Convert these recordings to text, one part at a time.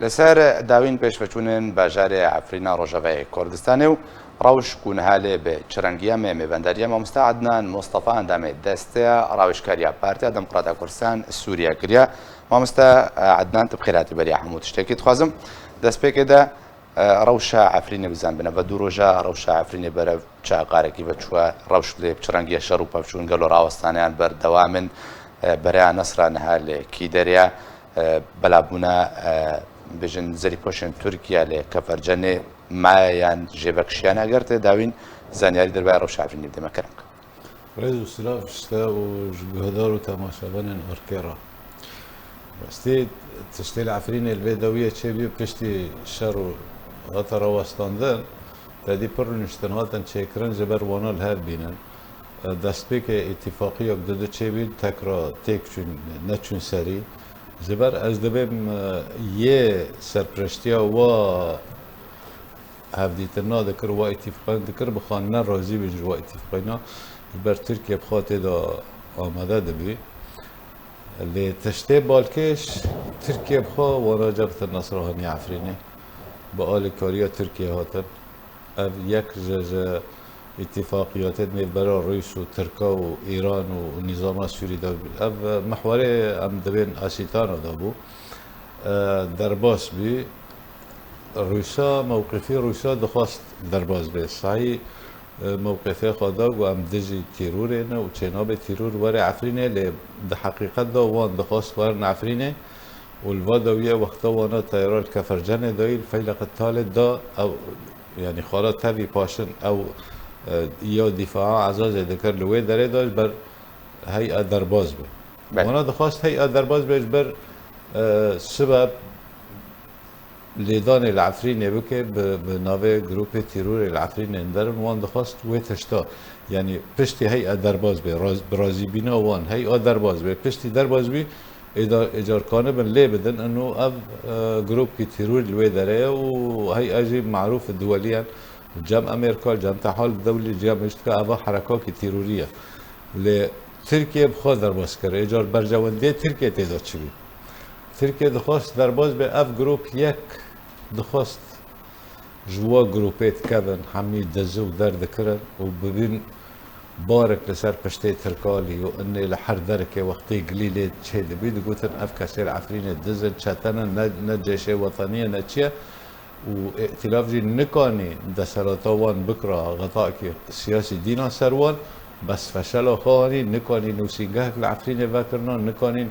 لەسەر داوین پێشفەچوونن باژارێ عەفرینە ڕۆژەڤەیە کوردستانê و ڕەوش کوونهالێ بە چرەنگیە مێمێبەندەریە مامۆستا عەدنان مۆستەفا ئەندامێ دەستەیە ڕاوێژکاریە پارتیا دموکڕاتە کوردستان سووریا کردیا. مامۆستا عەدنان بخێراتی بەریە هەموو تشتێکی دخوازم دەست پێکێدا ڕەوشە عەفرینێ بزان بنە بە دوو ڕۆژە ڕەوشە عەفرینێ بەرە چاقارێکی بچووە ڕەوش لێ چرەنگیە شەڕ و پەفچوون گەل و ڕاوەستانیان بەردەوامن بەریا نەسرا نەهالێکی دەریا بەلابوونە بژن زەری پۆشن تورکیا لێ کەفەرجەنێ مایان ژێبەکشیان ئەگەرتێ داوین زانیاری دەربای ڕەوشە عەفرینێ بدەمەکەرم. ڕێز و سلااف شتە و گوهدار و تەماشەبەنن ئۆرکێڕە ڕاستی تشتێ لە عەفرینێ لەبێ دەویە چێبی پشتی شەڕ و هاتە ڕەوەستاندن تادی پڕ نیشتن هاتن چێکردن ji ber wana li hev bînin destpêkê îtîfaqiyek dide çêbî tekra têk çûn neçûn serî ji ber ez dibêm yê serpireştiya wa hevdîtina dikir wa îtîfaqan dikir bixwanin razî bî ji wa îtîfaqîna ji ber Tirkiye bixwa têda amade dibî lê tiştê balkêş Tirkiye bixwa wana Cebheta Nesraniya Efrînê bi alîkariya Tirkiye hatin ev yek ji اتفاقیات میبره روس و ترکا و ایران و نظام سوری دا اف محوره ام دبین آسیتان دا بو درباس بی روسا موقفی روسا دخواست درباس بی صحیح موقفی خدا و ام دجی تیرور نه و چناب تیرور وره عفرینه لی ده حقیقت دا وان دخواست ورن عفرینه والوا دویه وقتا وانا تایرال کفرجن دایل فیلق التالت دا او يعني خالات تبي باشن او یا دفاع عزاز ذکر لوی داره داشت بر هیئت درباز به وانا دخواست هیئت درباز بهش بر سبب لیدان العفرین بکه به ناوه گروپ تیرور العفرین اندرن وان دخواست وی تشتا یعنی پشتی هیئت درباز به برازی بینا وان هیئت درباز به پشتی درباز بی اجار کانه بن لی بدن انه اب گروپ کی تیرور لوی داره و هیئت معروف دولیا جمع امریکا جمع تحال دولي جمع اشتكى ابا حركات تيروريه لتركيا بخوا درباز كره اجار برجوندي تركيا تعداد شوي تركيا دخواست درباز به اف جروب يك دخواست جوا جروبات كابن حميد دزو درد كرن وببين بارك لسر بشتي تركالي وان لحر دركه وقتي قليله شهد بيد قوتن اف كسر عفرين دزن شاتنا نجيشه وطنيه نتشيه وائتلاف جي نكاني دسراتوان بكرة غطاء سياسي دينا سروان بس فشلوا خواني نكاني نوسينجهك العفرين فاكرنا نكاني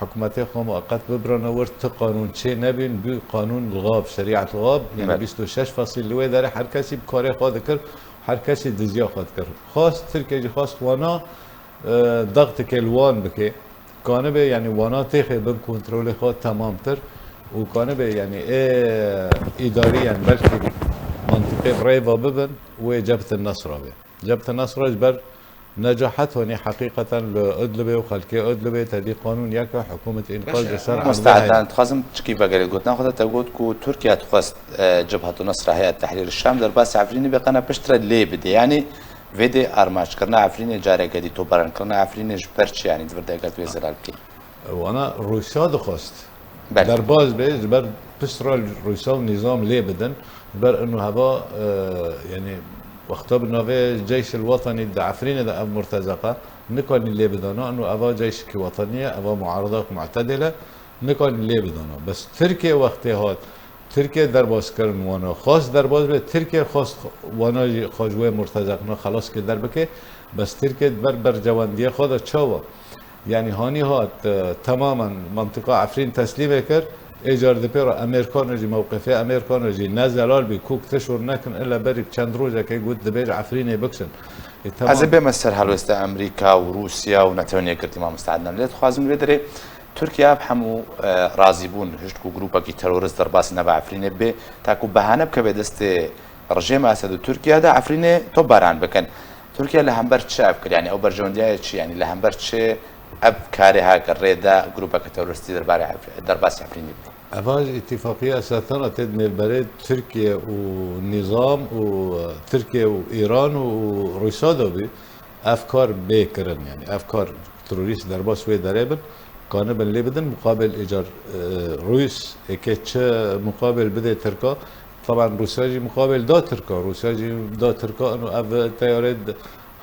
حكومتي خو مؤقت ببرنا ورت قانون شيء نبين بقانون الغاب شريعة الغاب يعني 26 فصل لوي داري هر كسي بكاري خو ذكر هر كسي دزيا خو ذكر خاص تركيا جي خاص وانا ضغط كلوان بكي كان به يعني وانا تاخذ بن كنترول خو تمام تر وكان به يعني اداريا بلكي منطقه بريفا ببن وجبهه النصر به جبهه النصر اجبر نجحت هوني حقيقه لادلبه وخلكي ادلبه تدي قانون يك حكومه انقاذ بسر مستعدان تخازم تشكي بقى قلت ناخذ تقول كو تركيا تخص جبهه النصر هي تحرير الشام در باس عفريني بقنا بشتر لي بدي يعني فيدي ارماش كرنا عفريني جاري قدي تو برن كرنا عفريني جبرش يعني دفردا قلت وزير الكي وانا روسيا دخست درباز بيج بر بسرال روسيا ونظام لي بدن بر انه هبا يعني وقتها بالنوفي الجيش الوطني دا عفرين دا مرتزقه نكون اللي بدنا انه ابا جيش وطنيه ابا معارضه معتدله نكون اللي بدنا بس تركيا وقتها هات تركيا درباز كرن وانا خاص درباز به تركيا خاص وانا خاجوه مرتزقنا خلاص که در بكي بس تركيا بر جوانديه خود چاوا يعني هاني هات تماما منطقه عفرين تسليم كر ايجار دبيرا امريكان رجي موقفي امريكان رجي نزلال بكوك تشور نكن الا بريك چند روزه كي قد دبير عفرين بكسن از بمسر هلوست امريكا وروسيا ونتونيا كرتي ما مستعدنا ليت خوازم بدري تركيا بحمو رازيبون هشتكو جروبا كي تيرورست درباس نبع عفرين بي تاكو بهانه بكبه دست رجيم اسد تركيا دا عفرين تو باران بكن تركيا لهمبر تشاف يعني او برجونديا يعني لهمبر تشي اب كارها كريدا جروبا كتورستي درباس عفريني افاج اتفاقيه اساسا تدمي البلد تركيا ونظام وتركيا وايران وروسيا دوبي افكار بيكرن يعني افكار تروريست درباس وي دربن كان اللي بدن مقابل ايجار روس كيتش مقابل بده تركا. طبعا روسيا مقابل دا تركا، روسيا دا تركا انه اف تيارد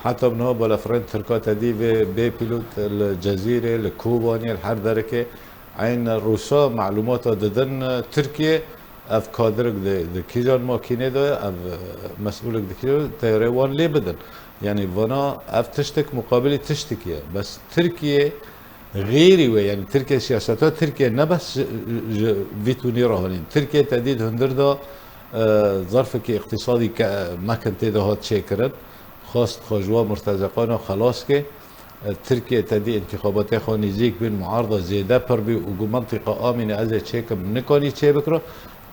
حتى بنها بلا فرنت تركا تدي بي بيلوت الجزيره الكوباني الحر ذلك عين روسا معلومات ددن تركيا اف كادرك د كيجان ماكينه دا اف مسؤولك د كيجان تيريوان لي بدن يعني فانا اف تشتك مقابل تشتكي بس تركيا غيري يعني تركيا سياستها تركيا نبس فيتوني راهنين تركيا تديد هندردا ظرفك اقتصادي ما كنت هات شاكرا خاص خجوا مرتزقانا خلاص كي تركيا تدي انتخابات خانيزيك بين معارضة زيادة بربي وجو منطقة آمنة أزا شاكم نكاني شي بكرة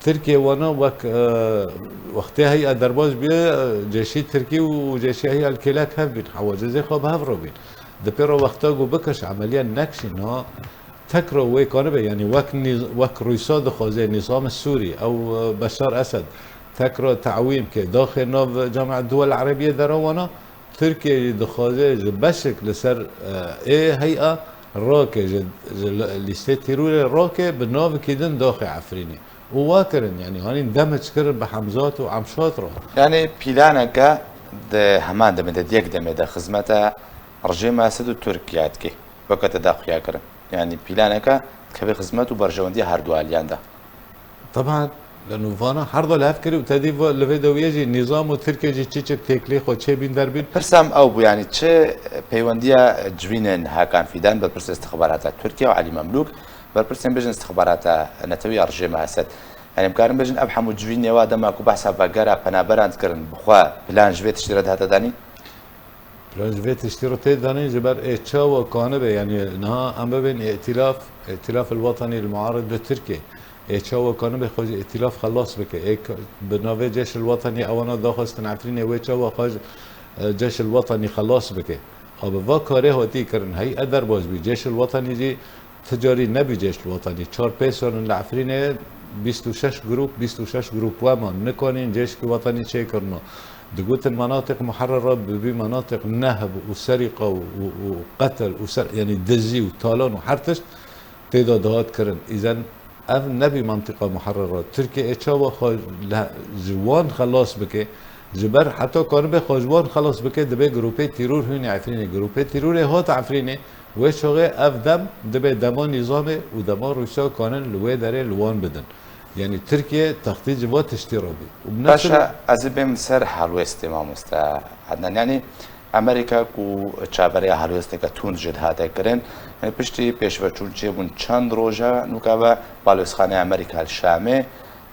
تركيا وانا وقتها هي درباز بيه جيشي تركي وجيشي هي الكلاك هف بين حواجزي خاب هف رو بين دبيرا وقتها جو بكش عمليا نكشي انها تكره ويكانبه يعني وك روسا دخوزي النظام السوري او بشار اسد تكره تعويم كي داخل ناف جامعة الدول العربية دراوانا تركيا دخوزي بشك لسر ايه هيئة راكي ليستي تيروري راكي بالناف كيدن داخل عفريني وواكرن يعني هاني اندمج كرن بحمزات وعمشات رو يعني بلانك ده همان ده مدديك ده خدمته رژیم اسد و ترکیات کی وقت تداخل کردن يعني بلانك كبي خدمته برجواندي هر دوالیان ده طبعا لانه فانا حرض الافكري وتديف لفيدو يجي النظام تركيا جي تشيك تكلي خو تشي بين دربين برسام او بو يعني تشي بيونديا جوينن هاكان فيدان بالبرس استخبارات تركيا وعلي مملوك بالبرسين بجن استخبارات نتوي رژیم اسد يعني مكارن بجن ابحم جوين يوادا ماكو بحث بقرا بنابران كرن بخوا بلان جويت اشترد هذا داني بلانجفيت اشتراطات داني جبر اتشاوا كانبه يعني انها ام بين ائتلاف الوطني المعارض لتركيا اتشاوا كانبه خوج ائتلاف خلاص بك بناوي جيش الوطني اوانا داخل عفرين ويتشاوا خوج جيش الوطني خلاص بك اب واكاره هوتي كرن هي ادر باز بي جيش الوطني جي تجاري نبي جيش الوطني 4 بيسون العفرين 26 جروب ومان نكونين جيش الوطني شي كرنو دقوت المناطق محررة بمناطق نهب وسرقة وقتل يعني دزي وطالون وحرتش تعدادات كرن إذا أف نبي منطقة محررة تركيا اتشاوا جوان خلاص بك جبر حتى كان بخوجوان خلاص بك دبي جروبي تيرور هوني عفريني جروبي تيرور هات عفريني وشغل أف دم دبي دمان نظامه ودمان روسيا كانن لوي داري لوان بدن يعني تركيا تخطيط جوات اشتراكي باشا ازبم سر هالوست ما مستا عدنان يعني امريكا كو تشابريا هالوست كتون جد هذا كرن يعني بشتي بيشوچون بون چند روجا نوكابا بالوسخانه امريكا الشامي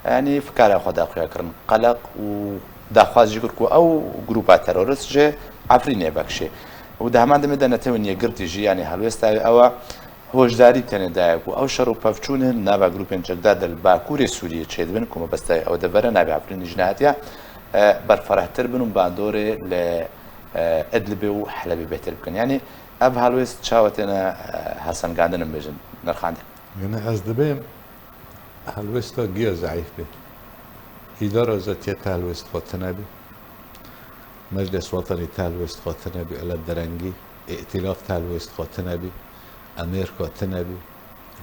يعني فكره خدا خويا كرن قلق و داخواز جيكر كو او جروبات تيرورست جي عفريني بكشي وده همان دمدنا توني قرتي جي يعني هالوست او هۆشداری بتێنێ دایەک و ئەو شەڕ و پەفچوونن ناوە گروپێن جەکدا دەل باکووری سووریە چێدبن کۆمە بەستای ئەو دەبەرە ناوی عفرینی ژناتیە بەرفەرەحتر بن و باندۆرێ لە ئەدلبێ و حەلەبی بێتر بکەن یعنی ئەف هەڵوێست چاوەتێنە هەسەنگاندنم بێژن نرخاندێ يعني از دبيم هالوستا جيا ضعيف به إدارة ذاتية هالوست خاطنا بي مجلس وطني هالوست خاطنا بي على الدرنجي ائتلاف هالوست خاطنا بي امريكا تنبي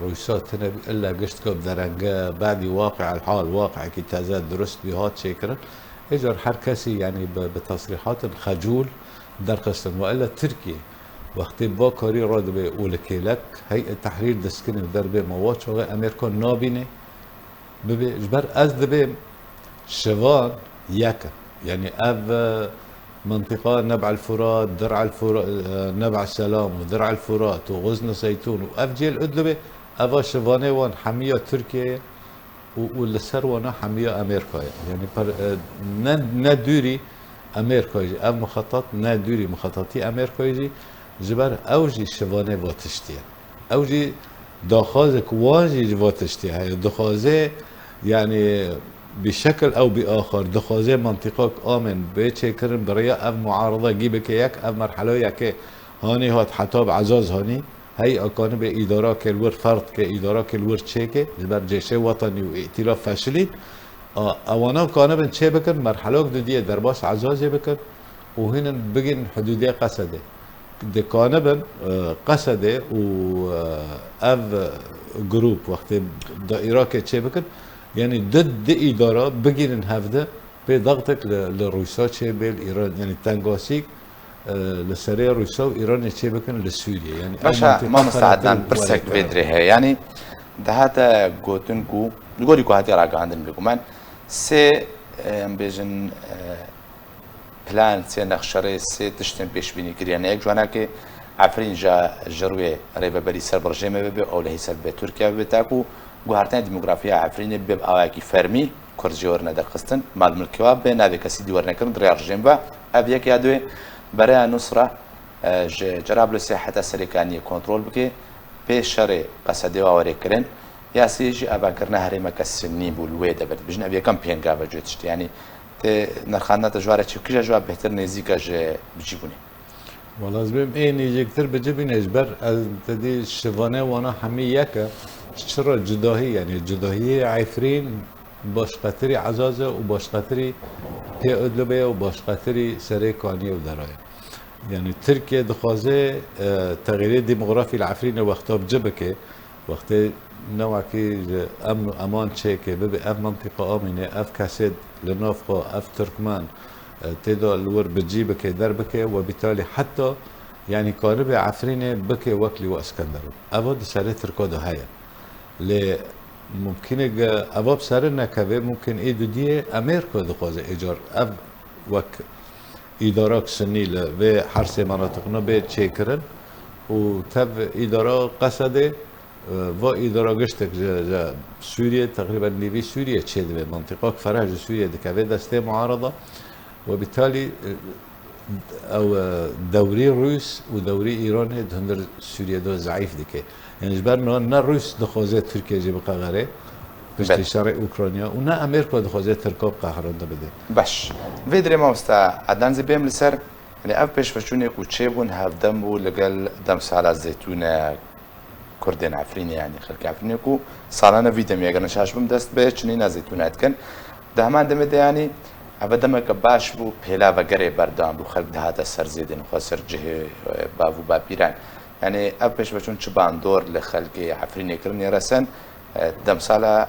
روسيا تنبي الا قشتكم درنجا بعد واقع الحال واقع كي تزاد درست بهات شكرا اجر حركسي يعني بتصريحات خجول درقستن والا تركيا وقت باكاري راد بيقول لك هيئه تحرير دسكن دربه مواد شغل امريكا نابينه بجبر از دبي شوان ياك يعني اب منطقة نبع الفرات درع الفرات نبع السلام ودرع الفرات وغزن زيتون وأفجيل أدلبة أفا شفاني وان حمية تركيا والسروانة حمية أمريكا يعني ندوري أمريكا يجي أف مخطط ندوري مخططي أمريكا يجي جبر أوجي شفاني واتشتيا أوجي داخازك واجي واتشتيا داخازي يعني بشكل او باخر دخوزي منطقه امن بيتشكرن بريا اف معارضه جيبك ياك اف مرحله ياك هاني هات حتاب عزاز هاني هي اكان باداره كالور فرد كاداره كالور تشيكي جبر جيش وطني وائتلاف فاشلي اوانا كان بن تشي بكن مرحله جديده درباس عزاز بكن وهنا بجن حدوديه قصده دكانبن قصده و اف جروب وقت دائره كتشي بكن يعني ضد اداره بگیرن هفته به ضغطك لروسا تشي بال ايران يعني تنگاسيك لسريع روسا وايران تشي بكن لسوريا يعني باشا ما مستعدان برسك فيدري هي يعني ده هذا جوتنكو نقول لكم هذه راجع عندنا بيكم من سي بيجن بلان سي نخشري سي تشتم بيش بيني كريانا يك جوانا كي عفرين جا جروي ريبا بري سر برجيمه بي او لهي سر بتركيا بتاكو گوهرتن ديموغرافيا عفرين بي اواكي فرمي كورجورنا در قستن مال ملكوا بين ابي كسي دي ورنكن دريار جيمبا ابي كي ادوي برا نصره جرابلو سياحه سريكاني كنترول بكي بشري قصدي واوري كرن يا سيجي ابا كرنا هري مكسني بولويدا بجن ابي كامبين غابا جوتشت يعني نرخانات جواره چوكيجا جواب بهتر نزيكا بجيبوني والله زبيم ايه نيجي كتير بجيبين اجبر تدي الشفانه وانا حمي يكا شرا جداهي يعني جداهي عفرين باش قطري عزازه وباش قطري هي ادلبيه وباش قطري سريكاني ودرايه يعني تركيا دخوازه تغيير ديموغرافي العفرين وقتها بجبكه وقت نوع كي امان تشيكي ببي اف منطقه امنه اف كاسد لنوفقه اف تركمان تدو الور بتجيبك دربك وبالتالي حتى يعني قاربة عفرينة بكي وكلي واسكندرون ابد سالة تركوده هيا ل ممكن اباب سرنا كبير ممكن ايدو دي امريكا دخوزه ايجار اب وك ادارات سني ل حرس مناطقنا به تشيكرن وتب اداره قصده و اداره گشتك سوريا تقريبا نيفي سوريا تشيد منطقه فرج سوريا دكافي دسته معارضه وبالتالي او دوري روس ودوري ايران هندر سوريا دو ضعيف دكه يعني جبرنا نا روس دخوزه تركيا جيب قاغره بشتي شرق اوكرانيا ونا امريكا دخوزه تركب قهرنده بده باش فيدري ما مستا عدن زي بيم لسر يعني اف بيش فشوني كوتشيبون هافدمو لقال دم سالا زيتونه كردين عفريني يعني خلق عفريني كو سالانه فيدم يا اگر شاش بم دست به چنين زيتونه اتكن ده همان دمه يعني ابدا باش بو پهلا و گره بردام بو خلق دهات سر زیدن خسر جه باو باپیران يعني اف بيش فشون چبان دور لخلق عفريني كرني رسن دم سالا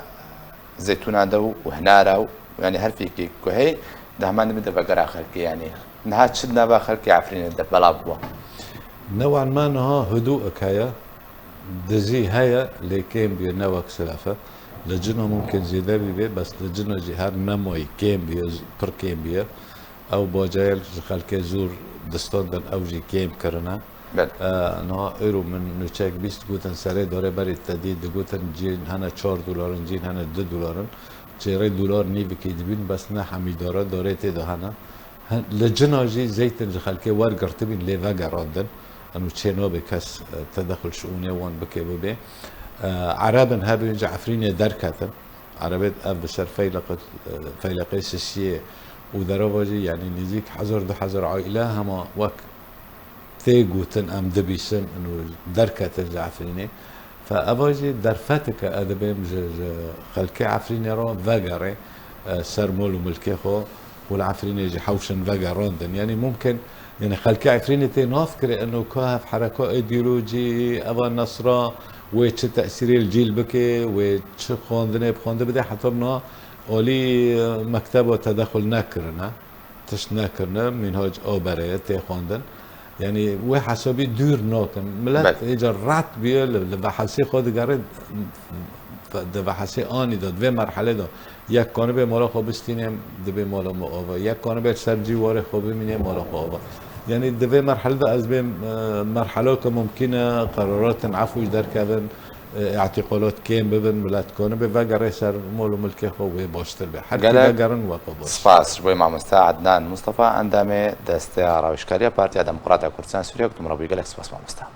زيتونه دو وهنارو يعني هر فيك كهي ده همان دمه بقرا خلق يعني نهات شدنا با خلق عفريني ده بلابوا نوعا ما نها هدوءك هيا دزي هيا لكيم بينوك سلافة لجنة ممكن زيادة بيه بس لجنة جهار نموي كيم بيه پر كيم بيه او باجايل خلق زور دستان دن او جي كيم کرنا نها ايرو من نوچاك بيست گوتن سره داره بري تدید گوتن جين هنا 4 دلارن جين هنا 2 دلارن چهره دلار نیوی که دبین بس نه حمیداره داره تیده هنا لجنة جي زيتن خلق ورگرتبين ليفا گراندن انه تشينو بكاس تدخل شؤوني وان بكي ببي عربا هابين جعفرين دركاتن عربات اف بشر فيلقي سيسيه ودرواجي يعني نزيك حزر دو حزر عائله هما وك تيغوتن ام دبيسن انه دركاتن جعفريني فاباجي درفتك ادبيم خلكي عفريني رو فاغاري سرمول وملكيخو والعفريني يجي حوشن فاغاروندن يعني ممكن يعني خلكي عفرينتي نافكري انه كهف حركه ايديولوجي ابا نصرا وش تاثير الجيل بكي وش خوندنه بخونده بده حتى بنا اولي مكتب وتدخل نكرنا تش نكرنا منهاج اوبريت خوندن يعني و حسابي دور ناكن ملت اجا رات بيه لبحثي خود قرد بحثي اني داد و مرحله دا یک کانه مالا خوابستینم دو مالا معاوا یک کانه سرجی واره خوابه مینه مالا خوابه يعني دو مرحله دا از بین مرحله که ممکنه قرارات عفوش در کردن اعتقالات کم ببن ملت کانه به وگره سر مال و ملک خوابه باشتر به هر کی وگرن واقع باش سپاس جوی مامستا عدنان مصطفى اندامه دسته راوشکاری پارتی دموکرات کردستان سوریه کتم رابی گلک سپاس مامستا